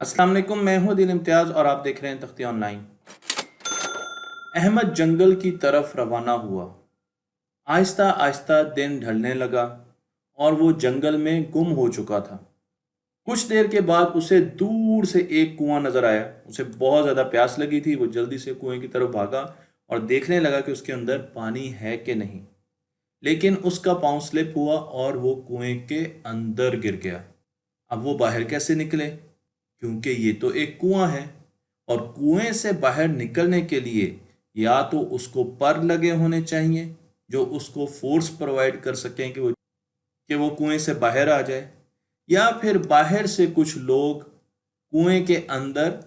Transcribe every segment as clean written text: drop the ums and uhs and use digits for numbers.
अस्सलाम वालेकुम, मैं हूं दिल इम्तियाज़ और आप देख रहे हैं तख्ती ऑनलाइन। अहमद जंगल की तरफ रवाना हुआ। आहिस्ता आहिस्ता दिन ढलने लगा और वो जंगल में गुम हो चुका था। कुछ देर के बाद उसे दूर से एक कुआं नजर आया। उसे बहुत ज़्यादा प्यास लगी थी। वो जल्दी से कुएं की तरफ भागा और देखने लगा कि उसके अंदर पानी है कि नहीं। लेकिन उसका पाँव स्लिप हुआ और वो कुएं के अंदर गिर गया। अब वो बाहर कैसे निकले, क्योंकि ये तो एक कुआं है और कुएं से बाहर निकलने के लिए या तो उसको पर लगे होने चाहिए जो उसको फोर्स प्रोवाइड कर सकें कि वो कुएं से बाहर आ जाए, या फिर बाहर से कुछ लोग कुएं के अंदर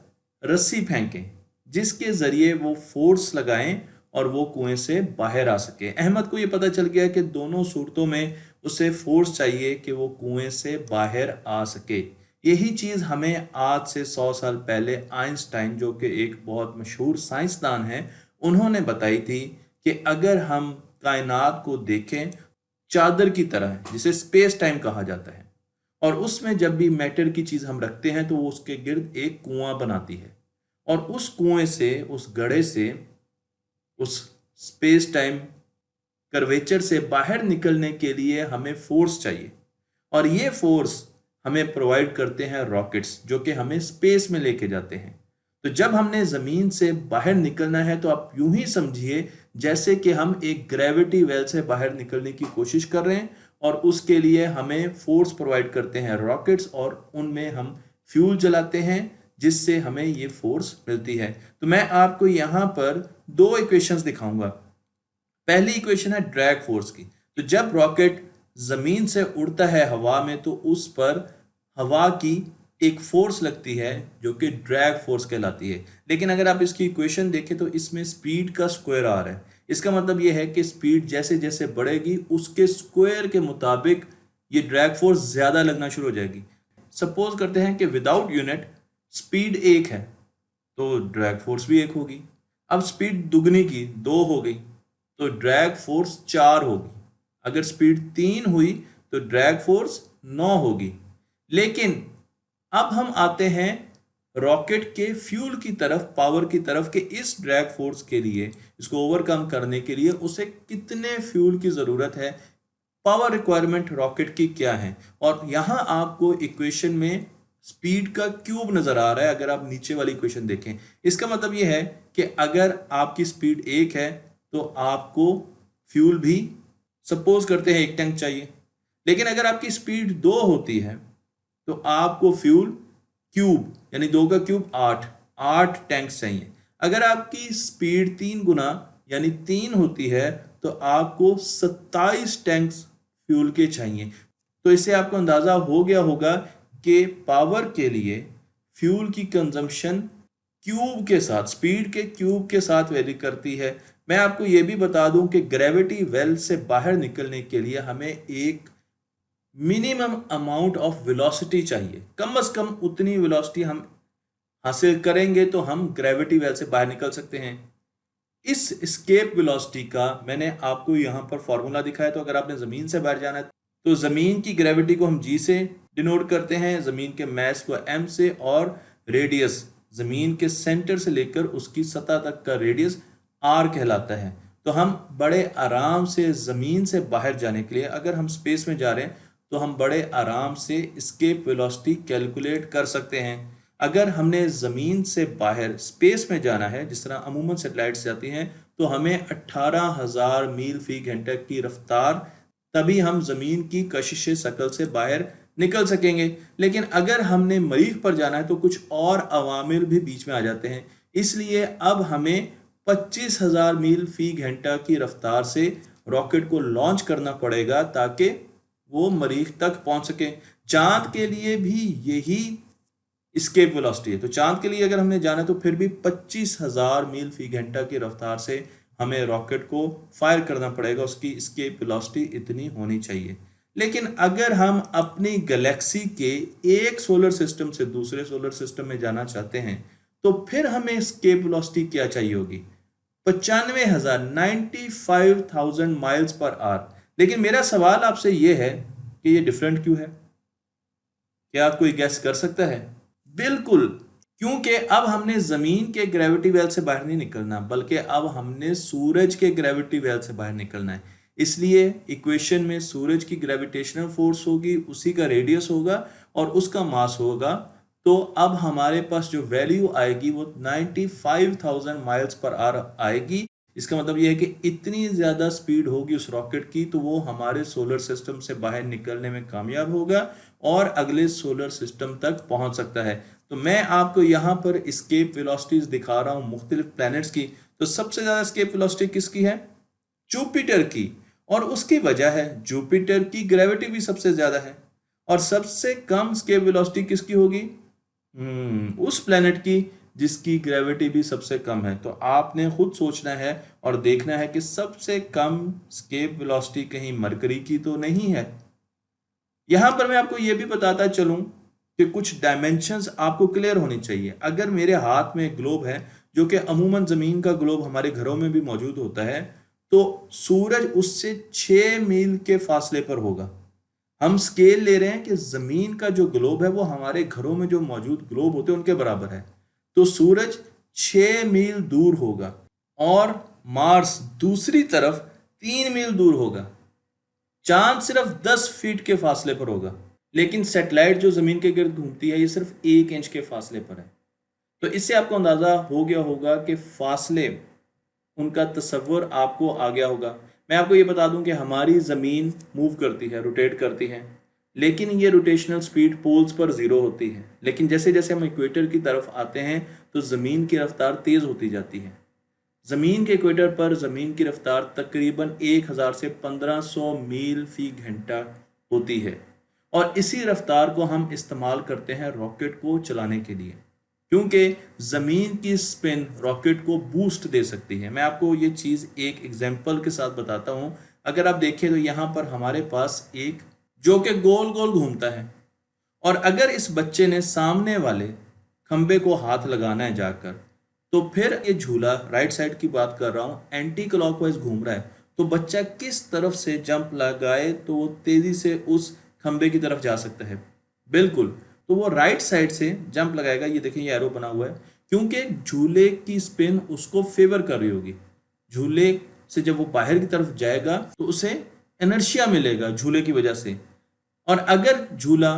रस्सी फेंकें जिसके जरिए वो फोर्स लगाएं और वो कुएं से बाहर आ सके। अहमद को ये पता चल गया कि दोनों सूरतों में उसे फोर्स चाहिए कि वो कुएं से बाहर आ सके। यही चीज हमें आज से 100 साल पहले आइंस्टाइन, जो कि एक बहुत मशहूर साइंसदान हैं, उन्होंने बताई थी कि अगर हम कायनात को देखें चादर की तरह है जिसे स्पेस टाइम कहा जाता है, और उसमें जब भी मैटर की चीज हम रखते हैं तो वो उसके गिर्द एक कुआं बनाती है, और उस कुएं से, उस गड्ढे से, उस स्पेस टाइम कर्वेचर से बाहर निकलने के लिए हमें फोर्स चाहिए। और ये फोर्स हमें प्रोवाइड करते हैं रॉकेट्स, जो कि हमें स्पेस में लेके जाते हैं। तो जब हमने ज़मीन से बाहर निकलना है तो आप यूं ही समझिए जैसे कि हम एक ग्रेविटी वेल से बाहर निकलने की कोशिश कर रहे हैं, और उसके लिए हमें फोर्स प्रोवाइड करते हैं रॉकेट्स, और उनमें हम फ्यूल जलाते हैं जिससे हमें ये फोर्स मिलती है। तो मैं आपको यहाँ पर दो इक्वेशंस दिखाऊंगा। पहली इक्वेशन है ड्रैग फोर्स की। तो जब रॉकेट जमीन से उड़ता है हवा में तो उस पर हवा की एक फोर्स लगती है जो कि ड्रैग फोर्स कहलाती है। लेकिन अगर आप इसकी इक्वेशन देखें तो इसमें स्पीड का स्क्वायर आ रहा है। इसका मतलब यह है कि स्पीड जैसे जैसे बढ़ेगी उसके स्क्वायर के मुताबिक ये ड्रैग फोर्स ज्यादा लगना शुरू हो जाएगी। सपोज करते हैं कि विदाउट यूनिट स्पीड 1 है तो ड्रैग फोर्स भी 1 होगी। अब स्पीड दुगनी की 2 हो गई तो ड्रैग फोर्स 4 होगी। अगर स्पीड 3 हुई तो ड्रैग फोर्स 9 होगी। लेकिन अब हम आते हैं रॉकेट के फ्यूल की तरफ, पावर की तरफ, कि इस ड्रैग फोर्स के लिए, इसको ओवरकम करने के लिए उसे कितने फ्यूल की जरूरत है, पावर रिक्वायरमेंट रॉकेट की क्या है। और यहां आपको इक्वेशन में स्पीड का क्यूब नजर आ रहा है। अगर आप नीचे वाली इक्वेशन देखें, इसका मतलब यह है कि अगर आपकी स्पीड 1 है तो आपको फ्यूल भी, सपोज करते हैं, 1 टैंक चाहिए। लेकिन अगर आपकी स्पीड 2 होती है तो आपको फ्यूल क्यूब, यानी 2 का क्यूब 8 टैंक्स चाहिए। अगर आपकी स्पीड 3 गुना यानी 3 होती है तो आपको 27 टैंक्स फ्यूल के चाहिए। तो इससे आपको अंदाजा हो गया होगा कि पावर के लिए फ्यूल की कंजम्पशन क्यूब के साथ, स्पीड के क्यूब के साथ वेरी करती है। मैं आपको यह भी बता दूं कि ग्रेविटी वेल से बाहर निकलने के लिए हमें एक मिनिमम अमाउंट ऑफ वेलोसिटी चाहिए। कम से कम उतनी वेलोसिटी हम हासिल करेंगे तो हम ग्रेविटी वेल से बाहर निकल सकते हैं। इस स्केप वेलोसिटी का मैंने आपको यहाँ पर फॉर्मूला दिखाया। तो अगर आपने ज़मीन से बाहर जाना है तो ज़मीन की ग्रेविटी को हम जी से डिनोट करते हैं, ज़मीन के मैस को एम से, और रेडियस, ज़मीन के सेंटर से लेकर उसकी सतह तक का रेडियस आर कहलाता है। तो हम बड़े आराम से ज़मीन से बाहर जाने के लिए, अगर हम स्पेस में जा रहे हैं तो हम बड़े आराम से स्केप वेलोसिटी कैलकुलेट कर सकते हैं। अगर हमने ज़मीन से बाहर स्पेस में जाना है, जिस तरह अमूमन सैटेलाइट्स जाती हैं, तो हमें 18,000 मील फी घंटे की रफ्तार, तभी हम ज़मीन की कशिश शकल से बाहर निकल सकेंगे। लेकिन अगर हमने मरीख पर जाना है तो कुछ और अवामिल भी बीच में आ जाते हैं। इसलिए अब हमें 25,000 मील फी घंटा की रफ्तार से रॉकेट को लॉन्च करना पड़ेगा ताकि वो मरीख तक पहुंच सके। चांद के लिए भी यही स्केप वेलोसिटी है। तो चांद के लिए अगर हमने जाना तो फिर भी 25,000 मील फी घंटा की रफ्तार से हमें रॉकेट को फायर करना पड़ेगा। उसकी स्केप वेलोसिटी इतनी होनी चाहिए। लेकिन अगर हम अपनी गैलेक्सी के एक सोलर सिस्टम से दूसरे सोलर सिस्टम में जाना चाहते हैं तो फिर हमें स्केप वेलोसिटी क्या चाहिए होगी? 95,000, 95,000 माइल्स पर आवर। लेकिन मेरा सवाल आपसे यह है कि ये डिफरेंट क्यों है? क्या आप कोई गैस कर सकता है? बिल्कुल, क्योंकि अब हमने जमीन के ग्रेविटी वेल से बाहर नहीं निकलना, बल्कि अब हमने सूरज के ग्रेविटी वेल से बाहर निकलना है। इसलिए इक्वेशन में सूरज की ग्रेविटेशनल फोर्स होगी, उसी का रेडियस होगा और उसका मास होगा। तो अब हमारे पास जो वैल्यू आएगी वो 95,000 माइल्स पर आवर आएगी। इसका मतलब यह है कि इतनी ज़्यादा स्पीड होगी उस रॉकेट की, तो वो हमारे सोलर सिस्टम से बाहर निकलने में कामयाब होगा और अगले सोलर सिस्टम तक पहुंच सकता है। तो मैं आपको यहाँ पर स्केप वेलोसिटीज दिखा रहा हूँ मुख्तलिफ प्लैनेट्स की। तो सबसे ज़्यादा स्केप वेलोसिटी किसकी है? जुपिटर की। और उसकी वजह है जुपिटर की ग्रेविटी भी सबसे ज़्यादा है। और सबसे कम स्केप वेलोसिटी किसकी होगी? उस प्लैनेट की जिसकी ग्रेविटी भी सबसे कम है। तो आपने खुद सोचना है और देखना है कि सबसे कम स्केप वेलोसिटी कहीं मरकरी की तो नहीं है। यहां पर मैं आपको यह भी बताता चलूं कि कुछ डायमेंशंस आपको क्लियर होनी चाहिए। अगर मेरे हाथ में ग्लोब है, जो कि अमूमन जमीन का ग्लोब हमारे घरों में भी मौजूद होता है, तो सूरज उससे 6 मील के फासले पर होगा। हम स्केल ले रहे हैं कि जमीन का जो ग्लोब है वो हमारे घरों में जो मौजूद ग्लोब होते हैं उनके बराबर है। तो सूरज 6 मील दूर होगा और मार्स दूसरी तरफ 3 मील दूर होगा। चांद सिर्फ 10 फीट के फासले पर होगा, लेकिन सैटेलाइट जो जमीन के गिर्द घूमती है ये सिर्फ 1 इंच के फासले पर है। तो इससे आपको अंदाजा हो गया होगा कि फासले, उनका तस्वर आपको आ गया होगा। मैं आपको ये बता दूं कि हमारी ज़मीन मूव करती है, रोटेट करती है, लेकिन ये रोटेशनल स्पीड पोल्स पर ज़ीरो होती है। लेकिन जैसे जैसे हम इक्वेटर की तरफ आते हैं तो ज़मीन की रफ्तार तेज़ होती जाती है। ज़मीन के इक्वेटर पर ज़मीन की रफ्तार तकरीबन 1000 से 1500 मील फी घंटा होती है और इसी रफ्तार को हम इस्तेमाल करते हैं रॉकेट को चलाने के लिए, क्योंकि ज़मीन की स्पिन रॉकेट को बूस्ट दे सकती है। मैं आपको ये चीज़ एक एग्जांपल के साथ बताता हूँ। अगर आप देखें तो यहाँ पर हमारे पास एक जो कि गोल गोल घूमता है, और अगर इस बच्चे ने सामने वाले खंबे को हाथ लगाना है जाकर, तो फिर ये झूला, राइट साइड की बात कर रहा हूँ, एंटी क्लॉकवाइज घूम रहा है। तो बच्चा किस तरफ से जंप लगाए तो वो तेजी से उस खंबे की तरफ जा सकता है? बिल्कुल, तो वो राइट साइड से जंप लगाएगा। ये देखिए, ये एरो बना हुआ है, क्योंकि झूले की स्पिन उसको फेवर कर रही होगी। झूले से जब वो बाहर की तरफ जाएगा तो उसे इनर्शिया मिलेगा झूले की वजह से। और अगर झूला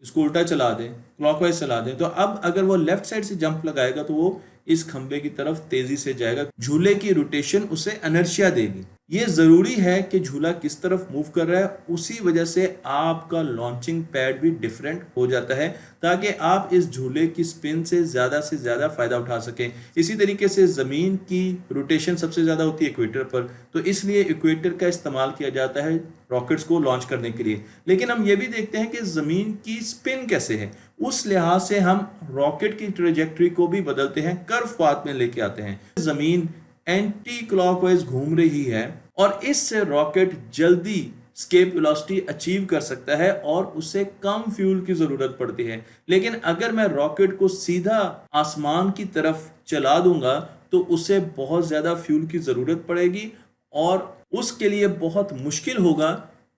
इसको उल्टा चला दे, क्लॉकवाइज चला दे, तो अब अगर वो लेफ्ट साइड से जंप लगाएगा तो वो इस खंबे की तरफ तेजी से जाएगा। झूले की रोटेशन उसे इनर्शिया देगी। ये जरूरी है कि झूला किस तरफ मूव कर रहा है, उसी वजह से आपका लॉन्चिंग पैड भी डिफरेंट हो जाता है, ताकि आप इस झूले की स्पिन से ज्यादा फायदा उठा सकें। इसी तरीके से जमीन की रोटेशन सबसे ज्यादा होती है इक्वेटर पर, तो इसलिए इक्वेटर का इस्तेमाल किया जाता है रॉकेट्स को लॉन्च करने के लिए। लेकिन हम ये भी देखते हैं कि जमीन की स्पिन कैसे है, उस लिहाज से हम रॉकेट की ट्रेजेक्टरी को भी बदलते हैं, कर्व पाथ में लेके आते हैं। जमीन एंटी क्लॉकवाइज घूम रही है और इससे रॉकेट जल्दी स्केप वेलोसिटी अचीव कर सकता है और उसे कम फ्यूल की जरूरत पड़ती है। लेकिन अगर मैं रॉकेट को सीधा आसमान की तरफ चला दूंगा तो उसे बहुत ज्यादा फ्यूल की जरूरत पड़ेगी और उसके लिए बहुत मुश्किल होगा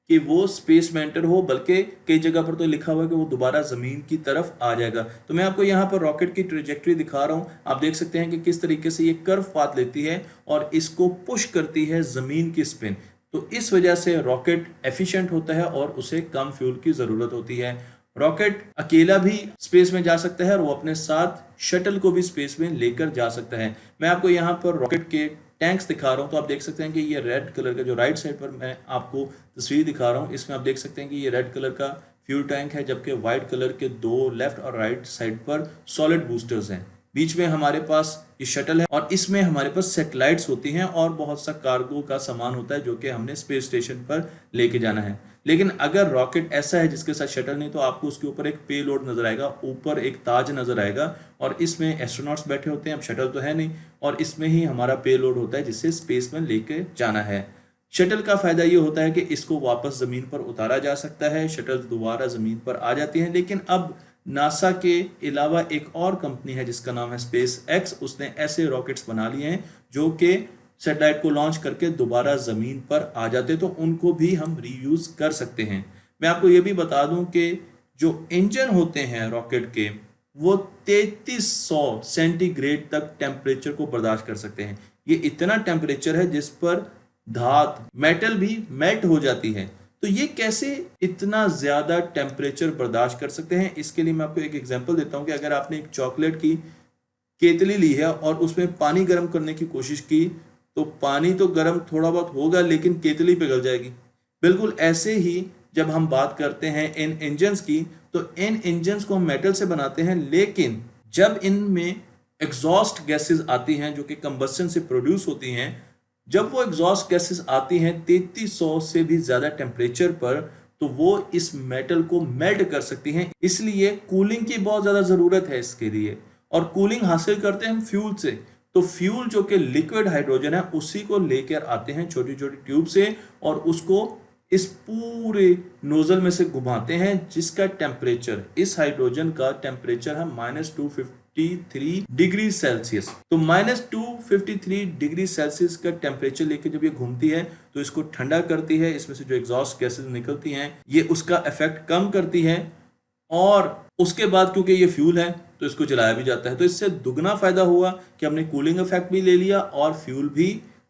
कि वो स्पेस में एंटर हो, बल्कि कई जगह पर तो लिखा हुआ है कि वो दोबारा जमीन की तरफ आ जाएगा। तो मैं आपको यहाँ पर रॉकेट की ट्रेजेक्टरी दिखा रहा हूँ। आप देख सकते हैं कि किस तरीके से ये कर्व पाथ लेती है और इसको पुश करती है जमीन की स्पिन। तो इस वजह से रॉकेट एफिशिएंट होता है और उसे कम फ्यूल की जरूरत होती है। रॉकेट अकेला भी स्पेस में जा सकता है और वो अपने साथ शटल को भी स्पेस में लेकर जा सकता है। मैं आपको यहाँ पर रॉकेट के टैंक्स दिखा रहा हूँ। तो आप देख सकते हैं कि ये रेड कलर का, जो राइट साइड पर मैं आपको तस्वीर दिखा रहा हूँ, इसमें आप देख सकते हैं कि ये रेड कलर का फ्यूल टैंक है, जबकि व्हाइट कलर के दो लेफ्ट और राइट साइड पर सॉलिड बूस्टर्स हैं। बीच में हमारे पास ये शटल है और इसमें हमारे पास सैटेलाइट्स होती हैं और बहुत सा कार्गो का सामान होता है जो कि हमने स्पेस स्टेशन पर लेके जाना है। लेकिन अगर रॉकेट ऐसा है जिसके साथ शटल नहीं, तो आपको उसके ऊपर एक पे लोड नजर आएगा, ऊपर एक ताज नजर आएगा और इसमें एस्ट्रोनॉट्स बैठे होते हैं। अब शटल तो है नहीं और इसमें ही हमारा पे लोड होता है जिससे स्पेस में लेके जाना है। शटल का फायदा ये होता है कि इसको वापस जमीन पर उतारा जा सकता है, शटल दोबारा जमीन पर आ जाती है। लेकिन अब नासा के अलावा एक और कंपनी है जिसका नाम है स्पेस एक्स, उसने ऐसे रॉकेट्स बना लिए हैं जो कि सैटेलाइट को लॉन्च करके दोबारा ज़मीन पर आ जाते, तो उनको भी हम रीयूज़ कर सकते हैं। मैं आपको ये भी बता दूं कि जो इंजन होते हैं रॉकेट के, वो 3300 सेंटीग्रेड तक टेम्परेचर को बर्दाश्त कर सकते हैं। ये इतना टेम्परेचर है जिस पर धात मेटल भी मेल्ट हो जाती है। तो ये कैसे इतना ज्यादा टेम्परेचर बर्दाश्त कर सकते हैं, इसके लिए मैं आपको एक एग्जांपल देता हूं कि अगर आपने एक चॉकलेट की केतली ली है और उसमें पानी गर्म करने की कोशिश की, तो पानी तो गर्म थोड़ा बहुत होगा लेकिन केतली पिघल जाएगी। बिल्कुल ऐसे ही जब हम बात करते हैं इन इंजन्स की, तो इन इंजन्स को हम मेटल से बनाते हैं, लेकिन जब इनमें एग्जॉस्ट गैसेस आती हैं जो कि कंबस्शन से प्रोड्यूस होती हैं, जब वो एग्जॉस्ट गैसेस आती हैं 3300 से भी ज़्यादा टेम्परेचर पर, तो वो इस मेटल को मेल्ट कर सकती हैं। इसलिए कूलिंग की बहुत ज़्यादा ज़रूरत है इसके लिए। और कूलिंग हासिल करते हैं हम फ्यूल से। तो फ्यूल जो कि लिक्विड हाइड्रोजन है उसी को लेकर आते हैं छोटी छोटी ट्यूब से, और उसको इस पूरे नोजल में से घुमाते हैं, जिसका टेम्परेचर, इस हाइड्रोजन का टेम्परेचर है -253 डिग्री सेल्सियस। तो -253 डिग्री सेल्सियस का टेम्परेचर लेके जब ये घूमती है तो इसको ठंडा करती है, इसमें से जो एग्जॉस्ट गैसेस निकलती हैं ये उसका इफेक्ट कम करती है, और उसके बाद क्योंकि ये फ्यूल है तो इसको जलाया भी जाता है। तो इससे दुगना फायदा हुआ कि हमने कूलिंग इफेक्ट भी ले लिया और फ्यूल भी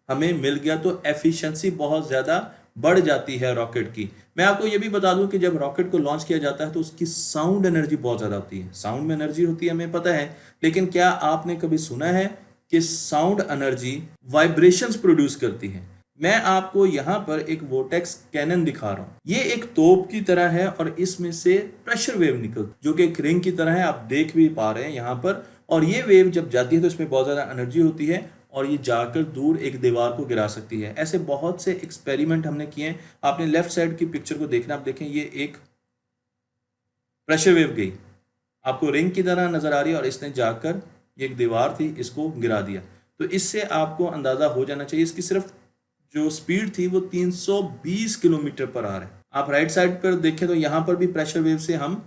हमें मिल गया। तो एफिशिएंसी बहुत ज़्यादा बढ़ जाती है रॉकेट की। मैं आपको ये भी बता दूं कि जब रॉकेट को लॉन्च किया जाता है तो उसकी साउंड एनर्जी बहुत ज़्यादा होती है। साउंड में एनर्जी होती है हमें पता है, लेकिन क्या आपने कभी सुना है कि साउंड एनर्जी वाइब्रेशंस प्रोड्यूस करती है? मैं आपको यहाँ पर एक वोर्टेक्स कैनन दिखा रहा हूँ। ये एक तोप की तरह है और इसमें से प्रेशर वेव निकल जो कि एक रिंग की तरह है, आप देख भी पा रहे हैं यहाँ पर। और ये वेव जब जाती है तो इसमें बहुत ज़्यादा एनर्जी होती है और ये जाकर दूर एक दीवार को गिरा सकती है। ऐसे बहुत से एक्सपेरिमेंट हमने किए हैं। आपने लेफ्ट साइड की पिक्चर को देखना, आप देखें ये एक प्रेशर वेव गई, आपको रिंग की तरह नजर आ रही है और इसने जाकर, ये एक दीवार थी, इसको गिरा दिया। तो इससे आपको अंदाजा हो जाना चाहिए इसकी सिर्फ जो स्पीड थी वो 320 किलोमीटर पर आ रहा है। आप राइट साइड पर देखें तो यहाँ पर भी प्रेशर वेव से हम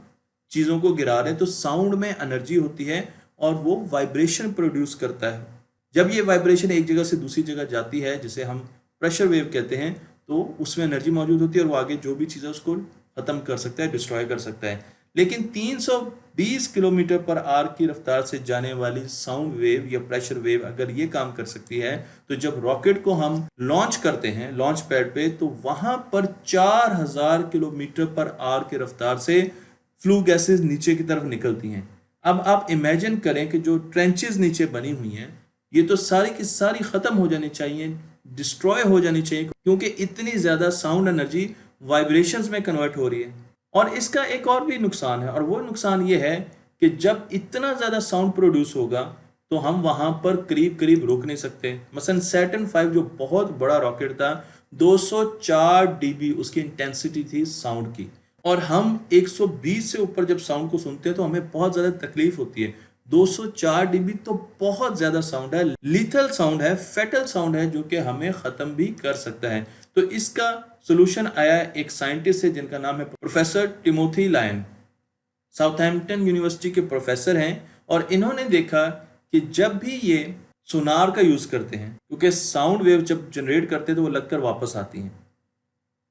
चीज़ों को गिरा रहे हैं। तो साउंड में एनर्जी होती है और वो वाइब्रेशन प्रोड्यूस करता है। जब ये वाइब्रेशन एक जगह से दूसरी जगह जाती है, जिसे हम प्रेशर वेव कहते हैं, तो उसमें एनर्जी मौजूद होती है और वो आगे जो भी चीज़ है उसको ख़त्म कर सकता है, डिस्ट्रॉय कर सकता है। लेकिन 320 किलोमीटर पर आवर की रफ्तार से जाने वाली साउंड वेव या प्रेशर वेव अगर ये काम कर सकती है, तो जब रॉकेट को हम लॉन्च करते हैं लॉन्च पैड पे, तो वहां पर 4000 किलोमीटर पर आवर की रफ्तार से फ्लू गैसेस नीचे की तरफ निकलती हैं। अब आप इमेजिन करें कि जो ट्रेंचेस नीचे बनी हुई हैं, ये तो सारी की सारी ख़त्म हो जानी चाहिए, डिस्ट्रॉय हो जानी चाहिए, क्योंकि इतनी ज़्यादा साउंड एनर्जी वाइब्रेशंस में कन्वर्ट हो रही है। और इसका एक और भी नुकसान है, और वो नुकसान ये है कि जब इतना ज़्यादा साउंड प्रोड्यूस होगा तो हम वहाँ पर करीब करीब रुक नहीं सकते। मसलन सैटर्न 5 जो बहुत बड़ा रॉकेट था, 204 डीबी उसकी इंटेंसिटी थी साउंड की, और हम 120 से ऊपर जब साउंड को सुनते हैं तो हमें बहुत ज़्यादा तकलीफ होती है। 204 डीबी तो बहुत ज़्यादा साउंड है, लीथल साउंड है, फेटल साउंड है, जो कि हमें ख़त्म भी कर सकता है। तो इसका सोल्यूशन आया एक साइंटिस्ट से जिनका नाम है professor Timothy Lyon, Southampton university के प्रोफेसर हैं। और इन्होंने देखा कि जब भी ये सोनार का यूज़ करते हैं, क्योंकि साउंड वेव जब जनरेट करते हैं तो वो लगकर वापस आती हैं,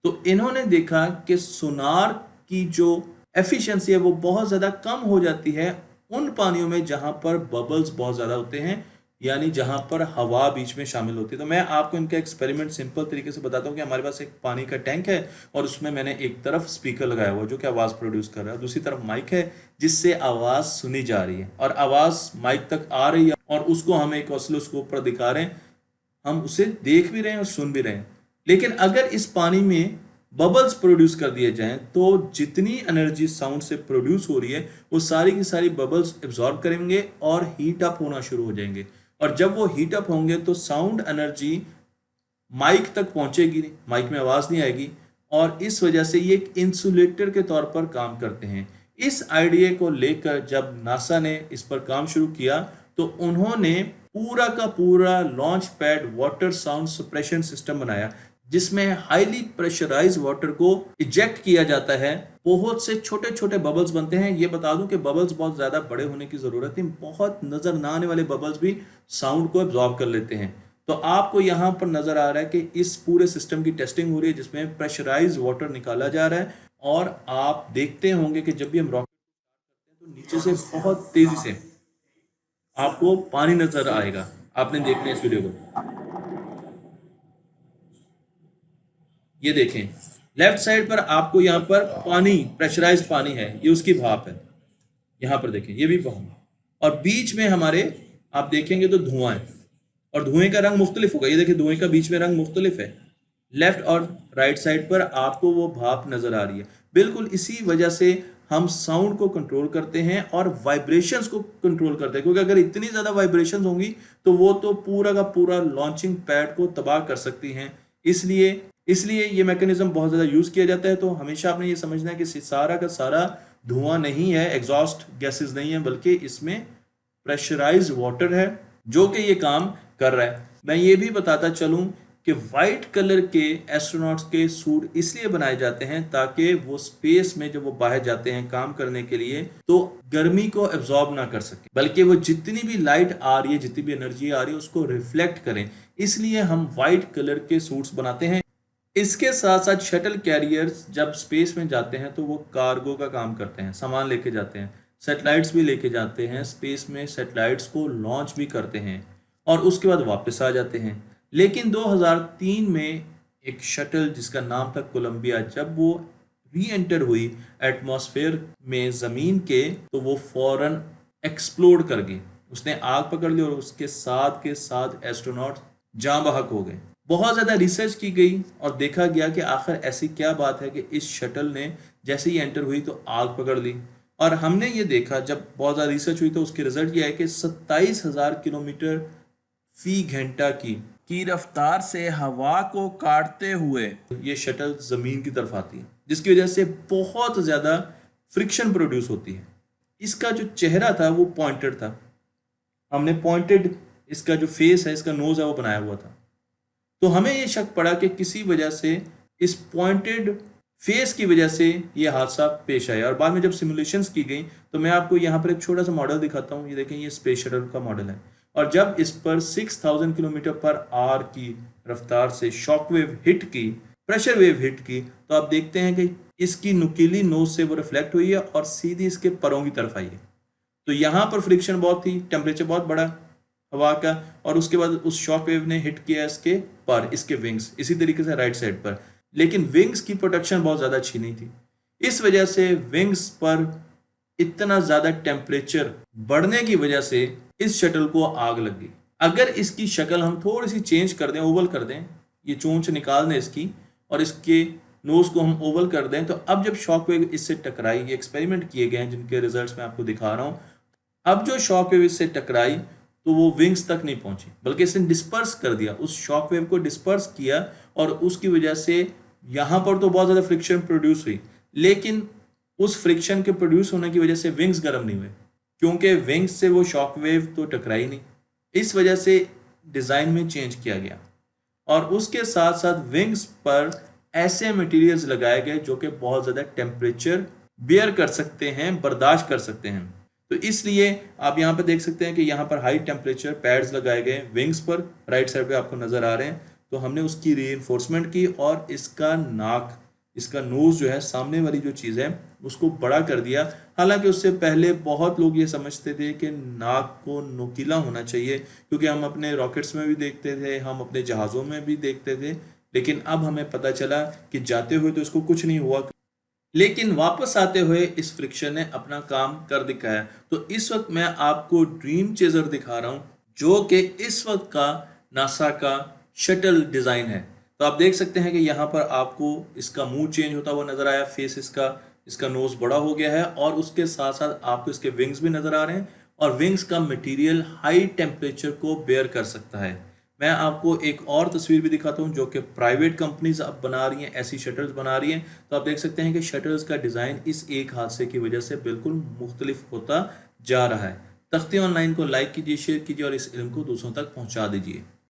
तो इन्होंने देखा कि सोनार की जो एफिशिएंसी है वो बहुत ज़्यादा कम हो जाती है उन पानियों में जहाँ पर बबल्स बहुत ज़्यादा होते हैं, यानी जहाँ पर हवा बीच में शामिल होती है। तो मैं आपको इनका एक्सपेरिमेंट सिंपल तरीके से बताता हूँ कि हमारे पास एक पानी का टैंक है और उसमें मैंने एक तरफ स्पीकर लगाया हुआ जो कि आवाज़ प्रोड्यूस कर रहा है, दूसरी तरफ माइक है जिससे आवाज़ सुनी जा रही है और आवाज़ माइक तक आ रही है, और उसको हम एक ऑसिलोस्कोप पर दिखा रहे हैं, हम उसे देख भी रहे हैं और सुन भी रहे हैं। लेकिन अगर इस पानी में बबल्स प्रोड्यूस कर दिए जाएं तो जितनी एनर्जी साउंड से प्रोड्यूस हो रही है वो सारी की सारी बबल्स एब्जॉर्ब करेंगे और हीट अप होना शुरू हो जाएंगे। और जब वो हीट अप होंगे तो साउंड एनर्जी माइक तक पहुंचेगी नहीं, माइक में आवाज़ नहीं आएगी, और इस वजह से ये एक इंसुलेटर के तौर पर काम करते हैं। इस आइडिया को लेकर जब नासा ने इस पर काम शुरू किया तो उन्होंने पूरा का पूरा launch pad water sound suppression system बनाया, जिसमें हाईली प्रेशराइज वाटर को इजेक्ट किया जाता है। बहुत से छोटे छोटे बबल्स बनते हैं। ये बता दूं कि बबल्स बहुत ज़्यादा बड़े होने की ज़रूरत नहीं, बहुत नज़र ना आने वाले बबल्स भी साउंड को एब्जॉर्ब कर लेते हैं। तो आपको यहाँ पर नज़र आ रहा है कि इस पूरे सिस्टम की टेस्टिंग हो रही है जिसमें प्रेशराइज वाटर निकाला जा रहा है। और आप देखते होंगे कि जब भी हम रॉकेट तो नीचे से बहुत तेजी से आपको पानी नजर आएगा। आपने देखना है इस वीडियो को, ये देखें लेफ्ट साइड पर आपको यहाँ पर पानी, प्रेशराइज पानी है, ये उसकी भाप है। यहाँ पर देखें ये भी पानी, और बीच में हमारे आप देखेंगे तो धुआं है, और धुएं का रंग मुख्तलिफ होगा। ये देखिए धुएं का बीच में रंग मुख्तलिफ है। लेफ्ट और राइट साइड पर आपको वो भाप नजर आ रही है। बिल्कुल इसी वजह से हम साउंड को कंट्रोल करते हैं और वाइब्रेशंस को कंट्रोल करते हैं, क्योंकि अगर इतनी ज़्यादा वाइब्रेशंस होंगी तो वो तो पूरा का पूरा लॉन्चिंग पैड को तबाह कर सकती हैं। इसलिए इसलिए ये मैकेनिज्म बहुत ज़्यादा यूज़ किया जाता है। तो हमेशा आपने ये समझना है कि सारा का सारा धुआं नहीं है, एग्जॉस्ट गैसेस नहीं है, बल्कि इसमें प्रेशराइज वाटर है जो कि ये काम कर रहा है। मैं ये भी बताता चलूं कि वाइट कलर के एस्ट्रोनॉट्स के सूट इसलिए बनाए जाते हैं ताकि वो स्पेस में जब वो बाहर जाते हैं काम करने के लिए तो गर्मी को एब्जॉर्ब ना कर सके, बल्कि वो जितनी भी लाइट आ रही है, जितनी भी एनर्जी आ रही है, उसको रिफ्लेक्ट करें। इसलिए हम वाइट कलर के सूट्स बनाते हैं। इसके साथ साथ शटल कैरियर्स जब स्पेस में जाते हैं तो वो कार्गो का काम करते हैं, सामान लेके जाते हैं, सैटेलाइट्स भी लेके जाते हैं, स्पेस में सैटेलाइट्स को लॉन्च भी करते हैं और उसके बाद वापस आ जाते हैं। लेकिन 2003 में एक शटल जिसका नाम था कोलंबिया, जब वो री एंटर हुई एटमॉस्फेयर में ज़मीन के, तो वो फौरन एक्सप्लोड कर गई, उसने आग पकड़ ली और उसके साथ एस्ट्रोनॉट जाँ बहक हो गए। बहुत ज़्यादा रिसर्च की गई और देखा गया कि आखिर ऐसी क्या बात है कि इस शटल ने जैसे ही एंटर हुई तो आग पकड़ ली। और हमने ये देखा, जब बहुत ज़्यादा रिसर्च हुई तो उसके रिजल्ट ये है कि 27,000 किलोमीटर फी घंटा की रफ्तार से हवा को काटते हुए ये शटल ज़मीन की तरफ आती है, जिसकी वजह से बहुत ज़्यादा फ्रिक्शन प्रोड्यूस होती है। इसका जो चेहरा था वो पॉइंटेड था, हमने पॉइंटेड इसका जो फेस है, इसका नोज है, वो बनाया हुआ था। तो हमें ये शक पड़ा कि किसी वजह से इस पॉइंटेड फेस की वजह से ये हादसा पेश आया। और बाद में जब सिमुलेशंस की गई तो मैं आपको यहाँ पर एक छोटा सा मॉडल दिखाता हूँ। ये देखें, ये स्पेस शटल का मॉडल है, और जब इस पर 6,000 किलोमीटर पर आवर की रफ्तार से शॉक वेव हिट की, प्रेशर वेव हिट की, तो आप देखते हैं कि इसकी नुकीली नोज से वो रिफ्लेक्ट हुई है और सीधी इसके परों की तरफ आई है। तो यहाँ पर फ्रिक्शन बहुत थी, टेम्परेचर बहुत बड़ा हवा का, और उसके बाद उस शॉक वेव ने हिट किया इसके पर, इसके विंग्स, इसी तरीके से राइट साइड पर। लेकिन विंग्स की प्रोटेक्शन बहुत ज़्यादा अच्छी नहीं थी, इस वजह से विंग्स पर इतना ज़्यादा टेम्परेचर बढ़ने की वजह से इस शटल को आग लग गई। अगर इसकी शक्ल हम थोड़ी सी चेंज कर दें, ओवल कर दें, ये चोंच निकाल दें इसकी और इसके नोज को हम ओवल कर दें, तो अब जब शॉक वेव इससे टकराई, ये एक्सपेरिमेंट किए गए हैं जिनके रिजल्ट्स मैं आपको दिखा रहा हूँ, अब जो शॉक वेव इससे टकराई तो वो विंग्स तक नहीं पहुंची, बल्कि इसने डिस्पर्स कर दिया, उस शॉक वेव को डिस्पर्स किया, और उसकी वजह से यहाँ पर तो बहुत ज़्यादा फ्रिक्शन प्रोड्यूस हुई, लेकिन उस फ्रिक्शन के प्रोड्यूस होने की वजह से विंग्स गर्म नहीं हुए, क्योंकि विंग्स से वो शॉक वेव तो टकराई नहीं। इस वजह से डिज़ाइन में चेंज किया गया, और उसके साथ साथ विंग्स पर ऐसे मटेरियल्स लगाए गए जो कि बहुत ज़्यादा टेम्परेचर बियर कर सकते हैं, बर्दाश्त कर सकते हैं। तो इसलिए आप यहाँ पर देख सकते हैं कि यहाँ पर हाई टेम्परेचर पैड्स लगाए गए विंग्स पर, राइट साइड पे आपको नज़र आ रहे हैं। तो हमने उसकी रीइंफोर्समेंट की और इसका नाक, इसका नोज जो है, सामने वाली जो चीज़ है, उसको बड़ा कर दिया। हालांकि उससे पहले बहुत लोग ये समझते थे कि नाक को नुकीला होना चाहिए, क्योंकि हम अपने रॉकेट्स में भी देखते थे, हम अपने जहाज़ों में भी देखते थे, लेकिन अब हमें पता चला कि जाते हुए तो इसको कुछ नहीं हुआ, लेकिन वापस आते हुए इस फ्रिक्शन ने अपना काम कर दिखाया। तो इस वक्त मैं आपको ड्रीम चेजर दिखा रहा हूँ, जो कि इस वक्त का नासा का शटल डिज़ाइन है। तो आप देख सकते हैं कि यहाँ पर आपको इसका मुंह चेंज होता हुआ नज़र आया, फेस इसका नोज़ बड़ा हो गया है, और उसके साथ साथ आपको इसके विंग्स भी नज़र आ रहे हैं, और विंग्स का मटेरियल हाई टेम्परेचर को बेयर कर सकता है। मैं आपको एक और तस्वीर भी दिखाता हूँ जो कि प्राइवेट कंपनीज अब बना रही हैं, ऐसी शटल्स बना रही हैं। तो आप देख सकते हैं कि शटल्स का डिज़ाइन इस एक हादसे की वजह से बिल्कुल मुख्तलिफ होता जा रहा है। तख्ती ऑनलाइन को लाइक कीजिए, शेयर कीजिए और इस इल्म को दूसरों तक पहुँचा दीजिए।